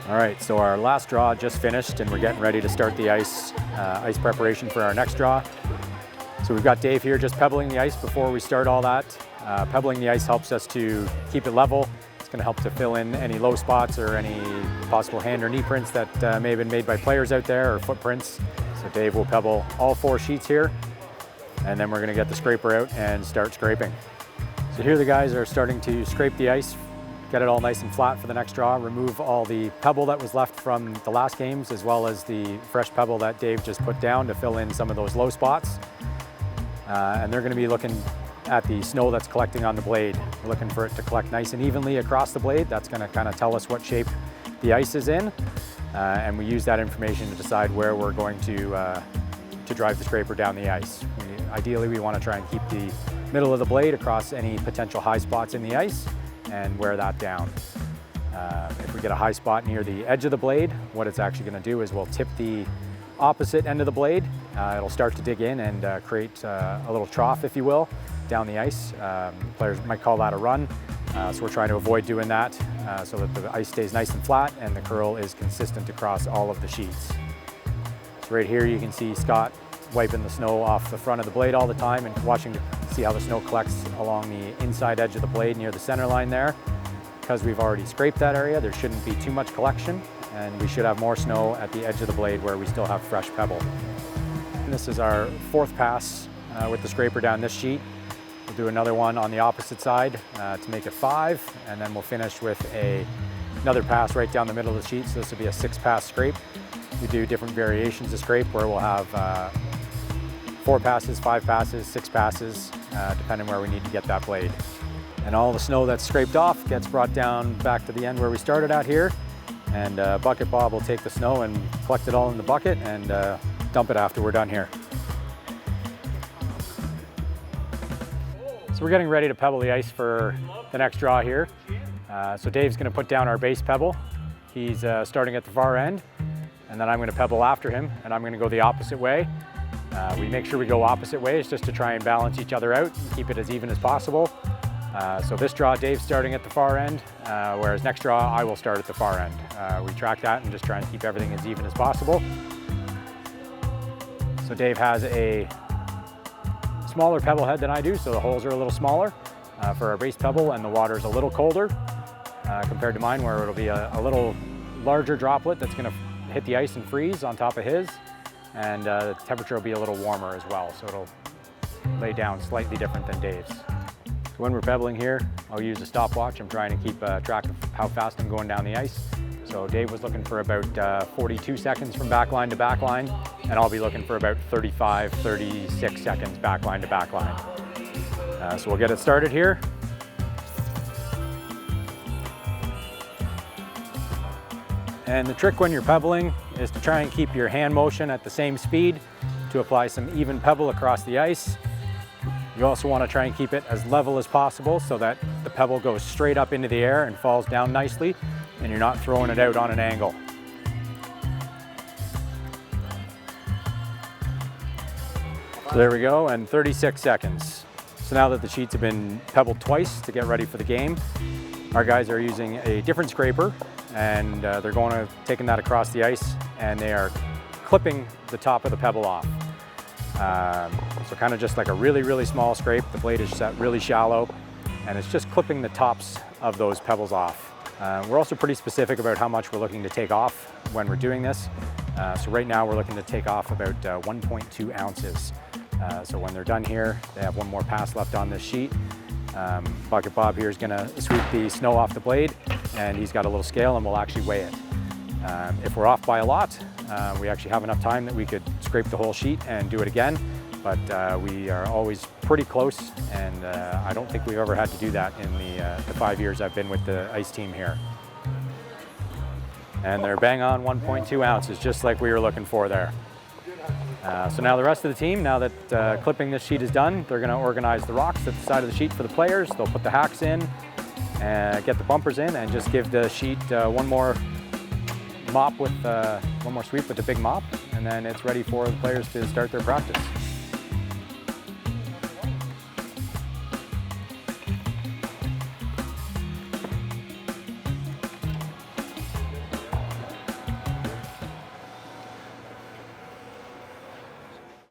All right, so our last draw just finished and we're getting ready to start the ice preparation for our next draw. So we've got Dave here just pebbling the ice before we start all that. Pebbling the ice helps us to keep it level. It's going to help to fill in any low spots or any possible hand or knee prints that may have been made by players out there or footprints. So Dave will pebble all 4 sheets here, and then we're going to get the scraper out and start scraping. So here the guys are starting to scrape the ice, get it all nice and flat for the next draw, remove all the pebble that was left from the last games, as well as the fresh pebble that Dave just put down to fill in some of those low spots. And they're going to be looking at the snow that's collecting on the blade. We're looking for it to collect nice and evenly across the blade. That's going to kind of tell us what shape the ice is in. And we use that information to decide where we're going to drive the scraper down the ice. Ideally, we want to try and keep the middle of the blade across any potential high spots in the ice and wear that down. If we get a high spot near the edge of the blade, what it's actually going to do is we'll tip the opposite end of the blade. It'll start to dig in and create a little trough, if you will, down the ice. Players might call that a run, so we're trying to avoid doing that so that the ice stays nice and flat and the curl is consistent across all of the sheets. So right here you can see Scott wiping the snow off the front of the blade all the time and watching to see how the snow collects along the inside edge of the blade near the center line there. Because we've already scraped that area, there shouldn't be too much collection, and we should have more snow at the edge of the blade where we still have fresh pebble. And this is our 4th pass with the scraper down this sheet. We'll do another one on the opposite side to make it 5, and then we'll finish with another pass right down the middle of the sheet. So this will be a 6-pass scrape. We do different variations of scrape where we'll have 4 passes, 5 passes, 6 passes, depending where we need to get that blade. And all the snow that's scraped off gets brought down back to the end where we started at here. And Bucket Bob will take the snow and collect it all in the bucket and dump it after we're done here. So we're getting ready to pebble the ice for the next draw here. So Dave's going to put down our base pebble. He's starting at the far end, and then I'm going to pebble after him, and I'm going to go the opposite way. We make sure we go opposite ways just to try and balance each other out and keep it as even as possible. So this draw, Dave's starting at the far end, whereas next draw, I will start at the far end. We track that and just try and keep everything as even as possible. So Dave has a smaller pebble head than I do, so the holes are a little smaller for our base pebble, and the water is a little colder compared to mine, where it'll be a little larger droplet that's going to hit the ice and freeze on top of his, and the temperature will be a little warmer as well, so it'll lay down slightly different than Dave's. So when we're pebbling here, I'll use a stopwatch. I'm trying to keep track of how fast I'm going down the ice. So Dave was looking for about 42 seconds from backline to backline, and I'll be looking for about 35, 36 seconds backline to backline. So we'll get it started here. And the trick when you're pebbling is to try and keep your hand motion at the same speed to apply some even pebble across the ice. You also want to try and keep it as level as possible so that the pebble goes straight up into the air and falls down nicely, and you're not throwing it out on an angle. So there we go, and 36 seconds. So now that the sheets have been pebbled twice to get ready for the game, our guys are using a different scraper, and they're taking that across the ice, and they are clipping the top of the pebble off. So kind of just like a really, really small scrape. The blade is set really shallow, and it's just clipping the tops of those pebbles off. We're also pretty specific about how much we're looking to take off when we're doing this. So right now we're looking to take off about 1.2 ounces. So when they're done here, they have one more pass left on this sheet. Bucket Bob here is going to sweep the snow off the blade, and he's got a little scale and we'll actually weigh it. If we're off by a lot, we actually have enough time that we could scrape the whole sheet and do it again, but we are always pretty close, and I don't think we've ever had to do that in the 5 years I've been with the ice team here. And they're bang on 1.2 ounces, just like we were looking for there. So now the rest of the team, now that clipping this sheet is done, they're going to organize the rocks at the side of the sheet for the players. They'll put the hacks in, and get the bumpers in, and just give the sheet one more mop with one more sweep with the big mop, and then it's ready for the players to start their practice.